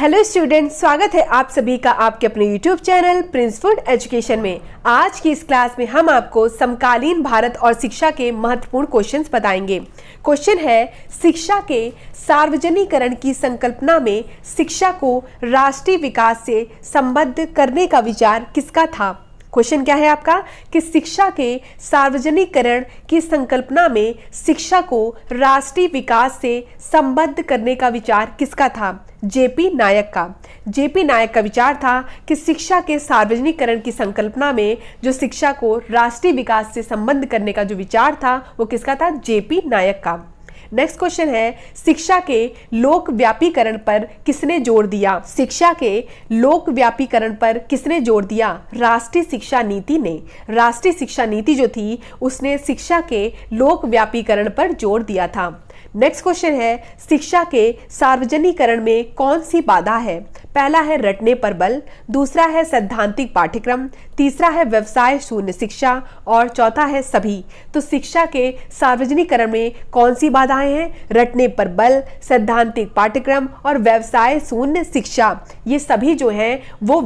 Hello students, स्वागत है आप सभी का आपके अपने YouTube channel Prince food education में। आज की इस क्लास में हम आपको समकालीन भारत और शिक्षा के महत्वपूर्ण क्वेश्चंस बताएंगे। क्वेश्चन है, शिक्षा के सार्वजनिकरण की संकल्पना में शिक्षा को राष्ट्रीय विकास से संबद्ध करने का विचार किसका था। क्वेश्चन क्या है आपका कि शिक्षा के सार्वजनिकरण की संकल्पना में शिक्षा को राष्ट्रीय विकास से संबद्ध करने का विचार किसका था। जेपी नायक का। जेपी नायक का विचार था कि शिक्षा के सार्वजनिकरण की संकल्पना में जो शिक्षा को राष्ट्रीय विकास से संबद्ध करने का जो विचार था वो किसका था। जेपी नायक का। नेक्स्ट क्वेश्चन है, शिक्षा के लोक व्यापीकरण पर किसने जोर दिया। शिक्षा के लोक व्यापीकरण पर किसने जोर दिया। राष्ट्रीय शिक्षा नीति ने। राष्ट्रीय शिक्षा नीति जो थी उसने शिक्षा के लोक व्यापीकरण पर जोर दिया था। नेक्स्ट क्वेश्चन है, शिक्षा के सार्वजनिकरण में कौन सी बाधा है। पहला है रटने पर बल, दूसरा है सैद्धांतिक पाठ्यक्रम, तीसरा है व्यवसाय शून्य शिक्षा और चौथा है सभी। तो शिक्षा के सार्वजनिकरण में कौन सी बाधाएं हैं। रटने पर बल, सैद्धांतिक पाठ्यक्रम और व्यवसाय शून्य शिक्षा, ये सभी जो हैं वो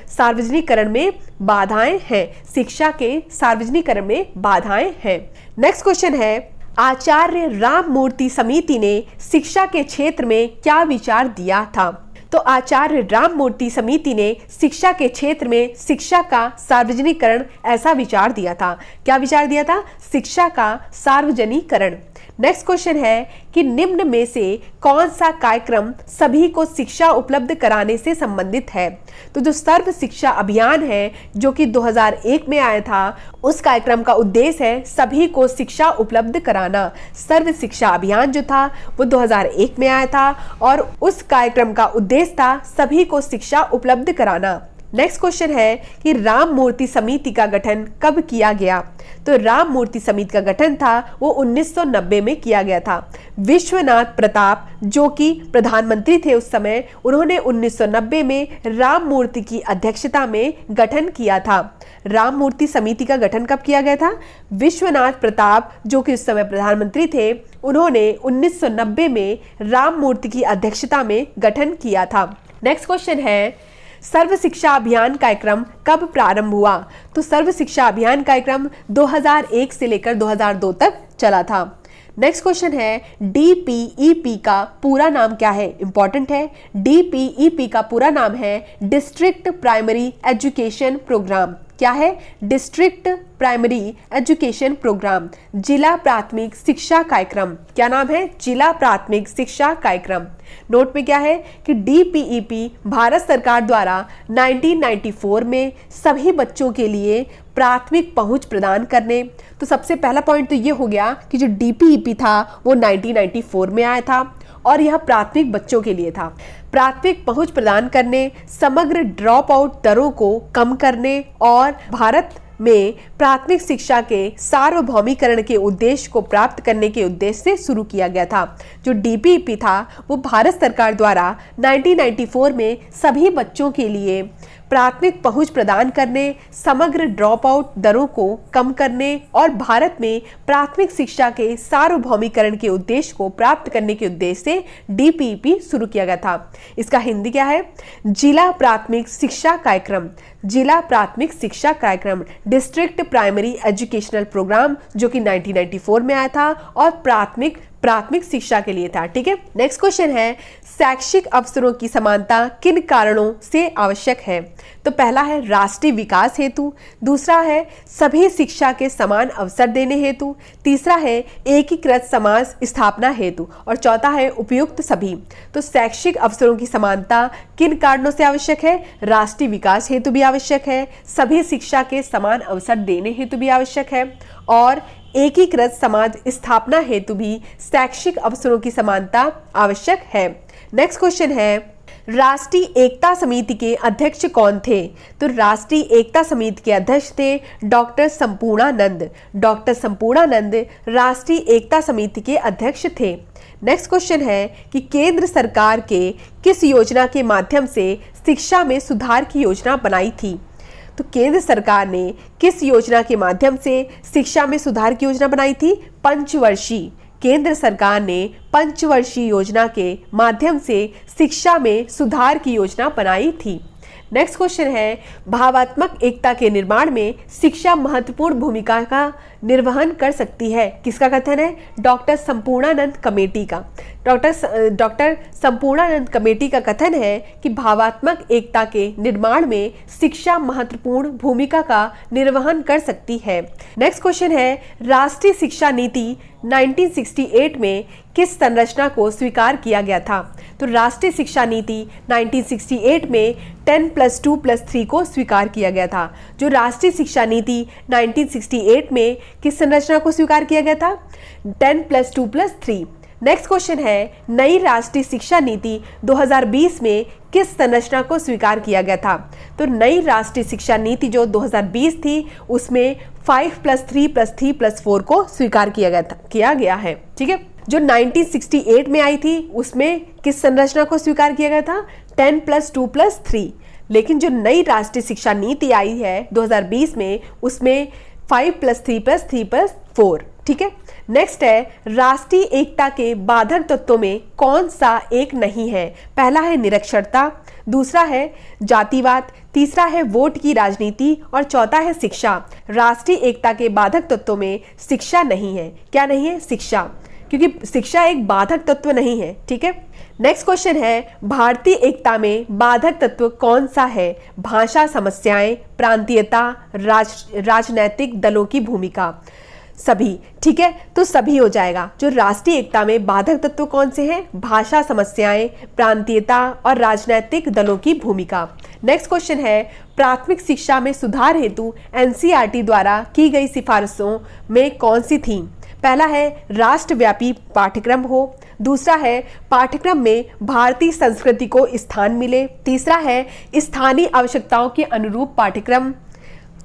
सार्वजनिकरण में बाधाएं हैं। शिक्षा के सार्वजनिकरण में बाधाएं हैं। नेक्स्ट क्वेश्चन है, आचार्य राममूर्ति समिति ने शिक्षा के क्षेत्र में क्या विचार दिया था। तो आचार्य राममूर्ति समिति ने शिक्षा के क्षेत्र में शिक्षा का सार्वजनिकरण ऐसा विचार दिया था। क्या विचार दिया था। शिक्षा का सार्वजनिकरण। नेक्स्ट क्वेश्चन है कि निम्न में से कौन सा कार्यक्रम सभी को शिक्षा उपलब्ध कराने से संबंधित है। तो जो सर्व शिक्षा अभियान है जो कि 2001 में आया था, उस कार्यक्रम का उद्देश्य है सभी को शिक्षा उपलब्ध कराना। सर्व शिक्षा अभियान जो था वो 2001 में आया था और उस कार्यक्रम का उद्देश्य था सभी को शिक्षा उपलब्ध कराना। नेक्स्ट क्वेश्चन है कि राममूर्ति समिति का गठन कब किया गया। तो राममूर्ति समिति का गठन था वो 1990 में किया गया था। विश्वनाथ प्रताप जो कि प्रधानमंत्री थे उस समय, उन्होंने 1990 में राममूर्ति की अध्यक्षता में गठन किया था। राममूर्ति समिति का गठन कब किया गया था। विश्वनाथ प्रताप जो कि उस समय प्रधानमंत्री थे, उन्होंने 1990 में राममूर्ति की अध्यक्षता में गठन किया था। नेक्स्ट क्वेश्चन है, सर्व शिक्षा अभियान कार्यक्रम कब प्रारंभ हुआ। तो सर्व शिक्षा अभियान कार्यक्रम 2001 से लेकर 2002 तक चला था। नेक्स्ट क्वेश्चन है, DPEP का पूरा नाम क्या है। इंपॉर्टेंट है। DPEP का पूरा नाम है डिस्ट्रिक्ट प्राइमरी एजुकेशन प्रोग्राम। क्या है। डिस्ट्रिक्ट प्राइमरी एजुकेशन प्रोग्राम, जिला प्राथमिक शिक्षा कार्यक्रम। क्या नाम है। जिला प्राथमिक शिक्षा कार्यक्रम। नोट में क्या है कि DPEP भारत सरकार द्वारा 1994 में सभी बच्चों के लिए प्राथमिक पहुंच प्रदान करने। तो सबसे पहला पॉइंट तो ये हो गया कि जो DPEP था वो 1994 में आया था और यह प्राथमिक बच्चों के लिए था। प्राथमिक पहुंच प्रदान करने, समग्र ड्रॉप आउट दरों को कम करने और भारत में प्राथमिक शिक्षा के सार्वभौमिकरण के उद्देश्य को प्राप्त करने के उद्देश्य से शुरू किया गया था। जो DPEP था वो भारत सरकार द्वारा 1994 में सभी बच्चों के लिए प्राथमिक पहुंच प्रदान करने, समग्र ड्रॉप आउट दरों को कम करने और भारत में प्राथमिक शिक्षा के सार्वभौमिकरण के उद्देश्य को प्राप्त करने के उद्देश्य से DPEP शुरू किया गया था। इसका हिंदी क्या है। जिला प्राथमिक शिक्षा कार्यक्रम। जिला प्राथमिक शिक्षा कार्यक्रम, डिस्ट्रिक्ट प्राइमरी एजुकेशनल प्रोग्राम जो कि 1994 में आया था और प्राथमिक शिक्षा के लिए था। ठीक है। नेक्स्ट क्वेश्चन है, शैक्षिक अवसरों की समानता किन कारणों से आवश्यक है। तो पहला है राष्ट्रीय विकास हेतु, दूसरा है सभी शिक्षा के समान अवसर देने हेतु, तीसरा है एकीकृत समाज स्थापना हेतु और चौथा है उपयुक्त सभी। तो शैक्षिक अवसरों की समानता किन कारणों से आवश्यक है। राष्ट्रीय विकास हेतु भी आवश्यक है, सभी शिक्षा के समान अवसर देने हेतु भी आवश्यक है और एकीकृत समाज स्थापना हेतु भी शैक्षिक अवसरों की समानता आवश्यक है। नेक्स्ट क्वेश्चन है, राष्ट्रीय एकता समिति के अध्यक्ष कौन थे। तो राष्ट्रीय एकता समिति के अध्यक्ष थे डॉक्टर संपूर्णानंद। डॉक्टर संपूर्णानंद राष्ट्रीय एकता समिति के अध्यक्ष थे। नेक्स्ट क्वेश्चन है कि केंद्र सरकार के किस योजना के माध्यम से शिक्षा में सुधार की योजना बनाई थी। तो केंद्र सरकार ने किस योजना के माध्यम से शिक्षा में सुधार की योजना बनाई थी। पंचवर्षीय। केंद्र सरकार ने पंचवर्षीय योजना के माध्यम से शिक्षा में सुधार की योजना बनाई थी? नेक्स्ट क्वेश्चन है, भावात्मक एकता के निर्माण में शिक्षा महत्वपूर्ण भूमिका का निर्वहन कर सकती है? किसका कथन है? डॉक्टर संपूर्णानंद कमेटी का। डॉक्टर संपूर्णानंद कमेटी का कथन है कि भावात्मक एकता के निर्माण में शिक्षा महत्वपूर्ण भूमिका का निर्वहन कर सकती है। नेक्स्ट क्वेश्चन है, राष्ट्रीय शिक्षा नीति 1968 में किस संरचना को स्वीकार किया गया था? तो राष्ट्रीय शिक्षा नीति 1968 में 10+2+3 को स्वीकार किया गया था। जो राष्ट्रीय शिक्षा नीति 1968 में किस संरचना को स्वीकार किया गया था? 10+2+3। नेक्स्ट क्वेश्चन है, नई राष्ट्रीय शिक्षा नीति 2020 में किस संरचना को स्वीकार किया गया था? तो नई राष्ट्रीय शिक्षा नीति जो 2020 थी उसमें 5+3+3+4 को स्वीकार किया गया है। ठीक है, जो 1968 में आई थी उसमें किस संरचना को स्वीकार किया गया था? 10+2+3। लेकिन जो नई राष्ट्रीय शिक्षा नीति आई है 2020 में उसमें 5+3+3+4। ठीक है, नेक्स्ट है, राष्ट्रीय एकता के बाधक तत्वों में कौन सा एक नहीं है? पहला है निरक्षरता, दूसरा है जातिवाद, तीसरा है वोट की राजनीति और चौथा है शिक्षा। राष्ट्रीय एकता के बाधक तत्वों में शिक्षा नहीं है। क्या नहीं है? शिक्षा, क्योंकि शिक्षा एक बाधक तत्व नहीं है। ठीक है, नेक्स्ट क्वेश्चन है, भारतीय एकता में बाधक तत्व कौन सा है? भाषा समस्याएं, प्रांतीयता, राजनैतिक दलों की भूमिका। सभी। ठीक है, तो सभी हो जाएगा। जो राष्ट्रीय एकता में बाधक तत्व कौन से हैं? भाषा समस्याएं, प्रांतीयता और राजनैतिक दलों की भूमिका। नेक्स्ट क्वेश्चन है, प्राथमिक शिक्षा में सुधार हेतु एनसीईआरटी द्वारा की गई सिफारिशों में कौन सी थी? पहला है राष्ट्रव्यापी पाठ्यक्रम हो, दूसरा है पाठ्यक्रम में भारतीय संस्कृति को स्थान मिले, तीसरा है स्थानीय आवश्यकताओं के अनुरूप पाठ्यक्रम,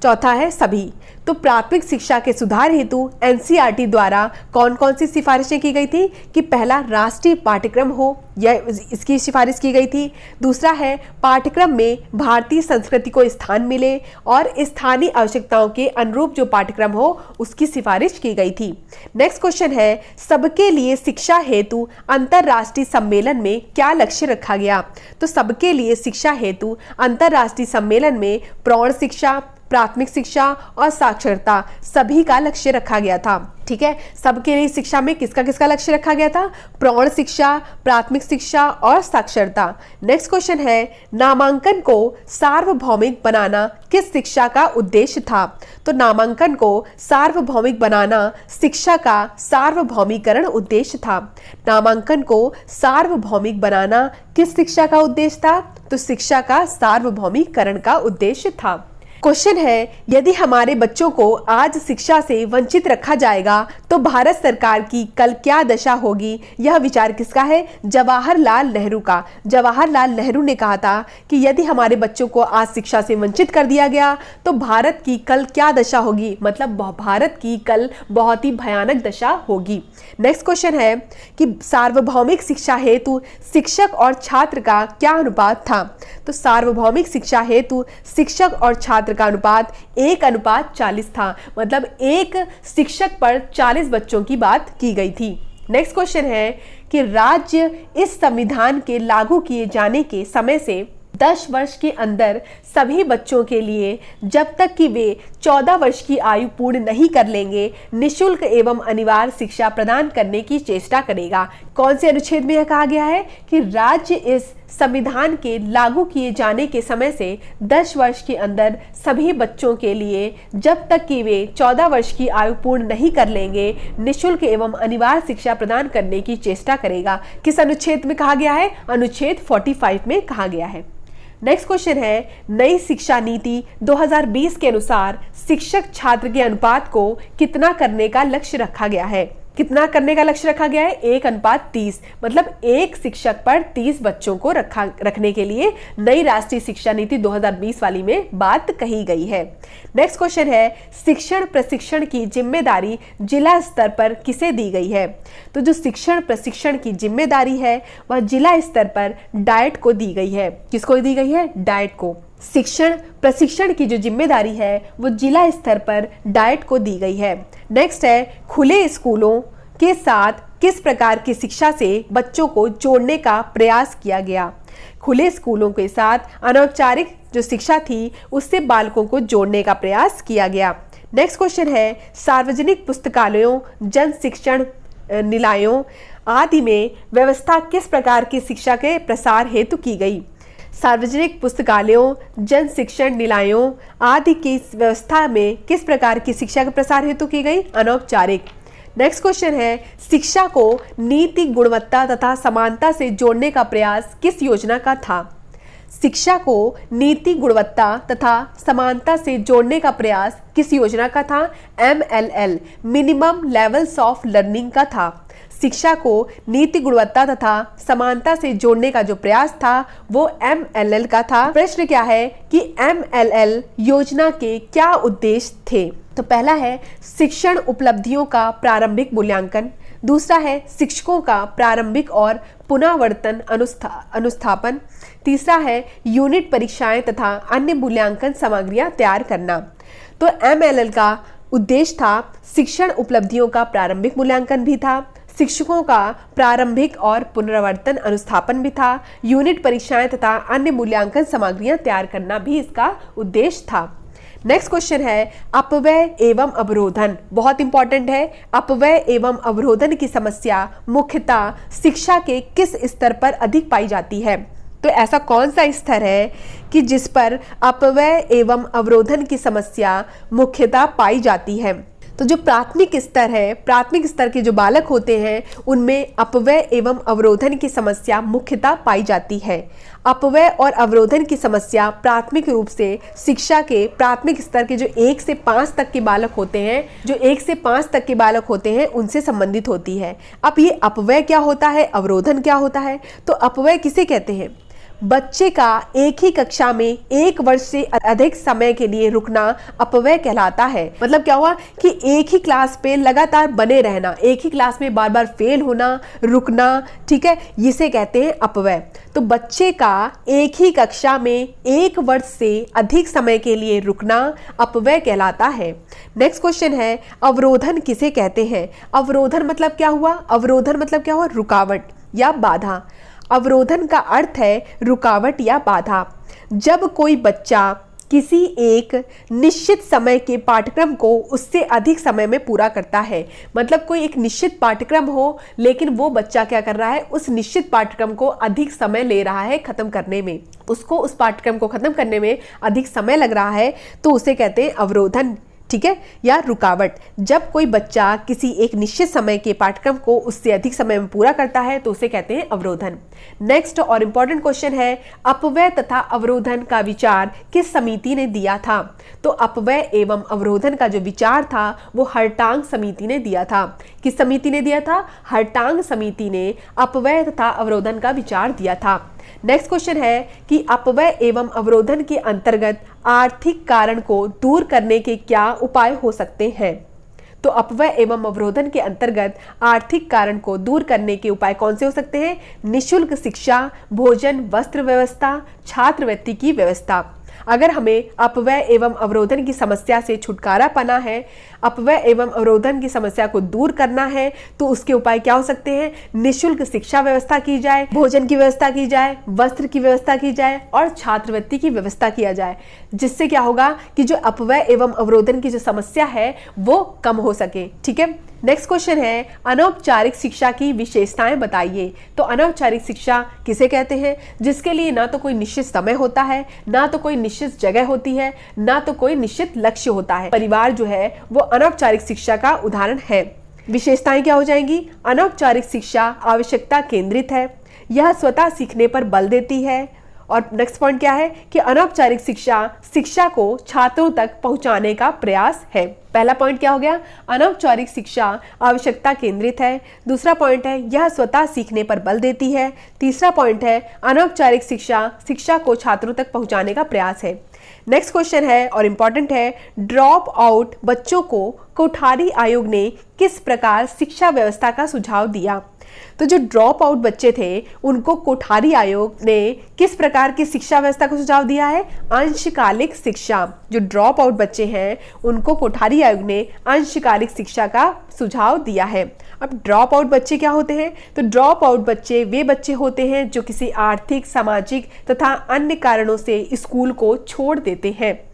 चौथा है सभी। तो प्राथमिक शिक्षा के सुधार हेतु एनसीईआरटी द्वारा कौन कौन सी सिफारिशें की गई थी? कि पहला राष्ट्रीय पाठ्यक्रम हो, यह इसकी सिफारिश की गई थी। दूसरा है पाठ्यक्रम में भारतीय संस्कृति को स्थान मिले और स्थानीय आवश्यकताओं के अनुरूप जो पाठ्यक्रम हो उसकी सिफारिश की गई थी। नेक्स्ट क्वेश्चन है, सबके लिए शिक्षा हेतु अंतर्राष्ट्रीय सम्मेलन में क्या लक्ष्य रखा गया? तो सबके लिए शिक्षा हेतु अंतर्राष्ट्रीय सम्मेलन में प्रौढ़ शिक्षा, प्राथमिक शिक्षा और साक्षरता सभी का लक्ष्य रखा गया था। ठीक है, सबके लिए शिक्षा में किसका किसका लक्ष्य रखा गया था? प्रौढ़ शिक्षा, प्राथमिक शिक्षा और साक्षरता। नेक्स्ट क्वेश्चन है, नामांकन को सार्वभौमिक बनाना किस शिक्षा का उद्देश्य था? तो नामांकन को सार्वभौमिक बनाना शिक्षा का सार्वभौमिकरण उद्देश्य था। नामांकन को सार्वभौमिक बनाना किस शिक्षा का उद्देश्य था? तो शिक्षा का सार्वभौमिकरण का उद्देश्य था। क्वेश्चन है, यदि हमारे बच्चों को आज शिक्षा से वंचित रखा जाएगा तो भारत सरकार की कल क्या दशा होगी? यह विचार किसका है? जवाहरलाल नेहरू का। जवाहरलाल नेहरू ने कहा था कि यदि हमारे बच्चों को आज शिक्षा से वंचित कर दिया गया तो भारत की कल क्या दशा होगी? मतलब भारत की कल बहुत ही भयानक दशा होगी। नेक्स्ट क्वेश्चन है कि सार्वभौमिक शिक्षा हेतु शिक्षक और छात्र का क्या अनुपात था? तो सार्वभौमिक शिक्षा हेतु शिक्षक और छात्र का अनुपात 1:40 था। मतलब एक शिक्षक पर 40 बच्चों की बात की गई थी। नेक्स्ट क्वेश्चन है कि राज्य इस संविधान के लागू किए जाने के समय से 10 वर्ष के अंदर सभी बच्चों के लिए जब तक कि वे 14 वर्ष की आयु पूर्ण नहीं कर लेंगे निःशुल्क एवं अनिवार्य शिक्षा प्रदान करने की चेष्टा करेगा। कौन से अनुच्छेद में यह कहा गया है कि राज्य इस संविधान के लागू किए जाने के समय से 10 वर्ष के अंदर सभी बच्चों के लिए जब तक कि वे 14 वर्ष की आयु पूर्ण नहीं कर लेंगे निःशुल्क एवं अनिवार्य शिक्षा प्रदान करने की चेष्टा करेगा। किस अनुच्छेद में कहा गया है? अनुच्छेद 45 में कहा गया है। नेक्स्ट क्वेश्चन है, नई शिक्षा नीति 2020 के अनुसार शिक्षक छात्र के अनुपात को कितना करने का लक्ष्य रखा गया है? कितना करने का लक्ष्य रखा गया है? 1:30। मतलब एक शिक्षक पर 30 बच्चों को रखने के लिए नई राष्ट्रीय शिक्षा नीति 2020 वाली में बात कही गई है। नेक्स्ट क्वेश्चन है, शिक्षण प्रशिक्षण की जिम्मेदारी जिला स्तर पर किसे दी गई है? तो जो शिक्षण प्रशिक्षण की जिम्मेदारी है वह जिला स्तर पर डाइट को दी गई है। किसको दी गई है? डाइट को। शिक्षण प्रशिक्षण की जो जिम्मेदारी है वो जिला स्तर पर डाइट को दी गई है। नेक्स्ट है, खुले स्कूलों के साथ किस प्रकार की शिक्षा से बच्चों को जोड़ने का प्रयास किया गया? खुले स्कूलों के साथ अनौपचारिक जो शिक्षा थी उससे बालकों को जोड़ने का प्रयास किया गया। नेक्स्ट क्वेश्चन है, सार्वजनिक पुस्तकालयों, जन शिक्षण निलायों आदि में व्यवस्था किस प्रकार की शिक्षा के प्रसार हेतु की गई? सार्वजनिक पुस्तकालयों, जन शिक्षण निलायों आदि की व्यवस्था में किस प्रकार की शिक्षा के प्रसार हेतु की गई? अनौपचारिक। नेक्स्ट क्वेश्चन है, शिक्षा को नीति, गुणवत्ता तथा समानता से जोड़ने का प्रयास किस योजना का था? शिक्षा को नीति, गुणवत्ता तथा समानता से जोड़ने का प्रयास किस योजना का था? MLL, minimum levels of learning का था। शिक्षा को नीति, गुणवत्ता तथा समानता से जोड़ने का जो प्रयास था वो MLL का था। प्रश्न क्या है कि MLL योजना के क्या उद्देश्य थे? तो पहला है शिक्षण उपलब्धियों का प्रारंभिक मूल्यांकन, दूसरा है शिक्षकों का प्रारंभिक और पुनरावर्तन अनुस्थापन, तीसरा है यूनिट परीक्षाएं तथा अन्य मूल्यांकन सामग्रियां तैयार करना। तो MLL का उद्देश्य था शिक्षण उपलब्धियों का प्रारंभिक मूल्यांकन भी था, शिक्षकों का प्रारंभिक और पुनरावर्तन अनुस्थापन भी था, यूनिट परीक्षाएं तथा अन्य मूल्यांकन सामग्रियां तैयार करना भी इसका उद्देश्य था। नेक्स्ट क्वेश्चन है, अपव्यय एवं अवरोधन, बहुत इंपॉर्टेंट है। अपव्यय एवं अवरोधन की समस्या मुख्यतः शिक्षा के किस स्तर पर अधिक पाई जाती है? तो ऐसा कौन सा स्तर है कि जिस पर अपव्यय एवं अवरोधन की समस्या मुख्यतः पाई जाती है? तो जो प्राथमिक स्तर है, प्राथमिक स्तर के जो बालक होते हैं उनमें अपव्यय एवं अवरोधन की समस्या मुख्यतः पाई जाती है। अपव्यय और अवरोधन की समस्या प्राथमिक रूप से शिक्षा के प्राथमिक स्तर के जो 1 से 5 तक के बालक होते हैं, जो 1 से 5 तक के बालक होते हैं उनसे संबंधित होती है। अब ये अपव्यय क्या होता है, अवरोधन क्या होता है? तो अपव्यय किसे कहते हैं? बच्चे का एक ही कक्षा में 1 वर्ष से अधिक समय के लिए रुकना अपव्यय कहलाता है। मतलब क्या हुआ कि एक ही क्लास पे लगातार बने रहना, एक ही क्लास में बार बार फेल होना, रुकना, ठीक है, इसे कहते हैं अपव्यय। तो बच्चे का एक ही कक्षा में 1 वर्ष से अधिक समय के लिए रुकना अपव्यय कहलाता है। नेक्स्ट क्वेश्चन है, अवरोधन किसे कहते हैं? अवरोधन मतलब क्या हुआ? अवरोधन मतलब क्या हुआ? रुकावट या बाधा। अवरोधन का अर्थ है रुकावट या बाधा। जब कोई बच्चा किसी एक निश्चित समय के पाठ्यक्रम को उससे अधिक समय में पूरा करता है, मतलब कोई एक निश्चित पाठ्यक्रम हो लेकिन वो बच्चा क्या कर रहा है, उस निश्चित पाठ्यक्रम को अधिक समय ले रहा है खत्म करने में, उसको उस पाठ्यक्रम को खत्म करने में अधिक समय लग रहा है, तो उसे कहते हैं अवरोधन, ठीक है, या रुकावट। जब कोई बच्चा किसी एक निश्चित समय के पाठ्यक्रम को उससे अधिक समय में पूरा करता है तो उसे कहते हैं अवरोधन। नेक्स्ट और इम्पॉर्टेंट क्वेश्चन है, अपव्यय तथा अवरोधन का विचार किस समिति ने दिया था? तो अपव्यय एवं अवरोधन का जो विचार था वो हर्टांग समिति ने दिया था। किस समिति ने दिया था? हर्टांग समिति ने अपव्यय तथा अवरोधन का विचार दिया था। नेक्स्ट क्वेश्चन है कि अपव्यय एवं अवरोधन के अंतर्गत आर्थिक कारण को दूर करने के क्या उपाय हो सकते हैं? तो अपव्यय एवं अवरोधन के अंतर्गत आर्थिक कारण को दूर करने के उपाय कौन से हो सकते हैं? निःशुल्क शिक्षा, भोजन, वस्त्र व्यवस्था, छात्रवृत्ति की व्यवस्था। अगर हमें अपव्यय एवं अवरोधन की समस्या से छुटकारा पाना है, अपव्यय एवं अवरोधन की समस्या को दूर करना है, तो उसके उपाय क्या हो सकते हैं? निःशुल्क शिक्षा व्यवस्था की जाए, भोजन की व्यवस्था की जाए, वस्त्र की व्यवस्था की जाए और छात्रवृत्ति की व्यवस्था किया जाए, जिससे क्या होगा कि जो अपव्यय एवं अवरोधन की जो समस्या है वो कम हो सके। ठीक है, नेक्स्ट क्वेश्चन है, अनौपचारिक शिक्षा की विशेषताएं बताइए। तो अनौपचारिक शिक्षा किसे कहते हैं? जिसके लिए ना तो कोई निश्चित समय होता है, ना तो कोई निश्चित जगह होती है, ना तो कोई निश्चित लक्ष्य होता है। परिवार जो है वो अनौपचारिक शिक्षा का उदाहरण है। विशेषताएं क्या हो जाएंगी? अनौपचारिक शिक्षा आवश्यकता केंद्रित है, यह स्वतः सीखने पर बल देती है। और नेक्स्ट पॉइंट क्या है कि अनौपचारिक शिक्षा को छात्रों तक पहुंचाने का प्रयास है। पहला पॉइंट क्या हो गया? अनौपचारिक शिक्षा आवश्यकता केंद्रित है। दूसरा पॉइंट है यह स्वतः सीखने पर बल देती है। तीसरा पॉइंट है अनौपचारिक शिक्षा को छात्रों तक पहुंचाने का प्रयास है। नेक्स्ट क्वेश्चन है और इम्पॉर्टेंट है, ड्रॉप आउट बच्चों को कोठारी आयोग ने किस प्रकार शिक्षा व्यवस्था का सुझाव दिया? तो जो ड्रॉप आउट बच्चे थे उनको कोठारी आयोग ने किस प्रकार की शिक्षा व्यवस्था को सुझाव दिया है? अंशकालिक शिक्षा। जो ड्रॉप आउट बच्चे हैं उनको कोठारी आयोग ने अंशकालिक शिक्षा का सुझाव दिया है। अब ड्रॉप आउट बच्चे क्या होते हैं? तो ड्रॉप आउट बच्चे वे बच्चे होते हैं जो किसी आर्थिक, सामाजिक तथा अन्य कारणों से स्कूल को छोड़ देते हैं।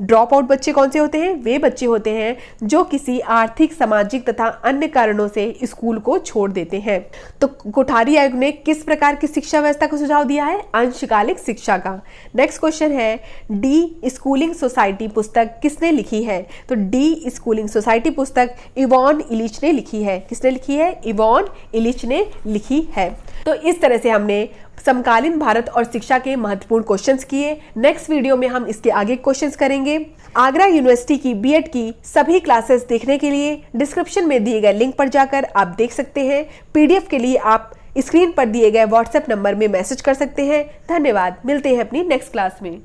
ड्रॉप आउट बच्चे कौन से होते हैं? वे बच्चे होते हैं जो किसी आर्थिक, सामाजिक तथा अन्य कारणों से स्कूल को छोड़ देते हैं। तो कोठारी आयोग ने किस प्रकार की शिक्षा व्यवस्था को सुझाव दिया है? अंशकालिक शिक्षा का। नेक्स्ट क्वेश्चन है, डी स्कूलिंग सोसाइटी पुस्तक किसने लिखी है? तो डी स्कूलिंग सोसाइटी पुस्तक इवॉन इलिच ने लिखी है। किसने लिखी है? इवॉन इलिच ने लिखी है। तो इस तरह से हमने समकालीन भारत और शिक्षा के महत्वपूर्ण क्वेश्चंस किए। नेक्स्ट वीडियो में हम इसके आगे क्वेश्चंस करेंगे। आगरा यूनिवर्सिटी की बीएड की सभी क्लासेस देखने के लिए डिस्क्रिप्शन में दिए गए लिंक पर जाकर आप देख सकते हैं। पीडीएफ के लिए आप स्क्रीन पर दिए गए व्हाट्सएप नंबर में मैसेज कर सकते हैं। धन्यवाद। मिलते हैं अपनी नेक्स्ट क्लास में।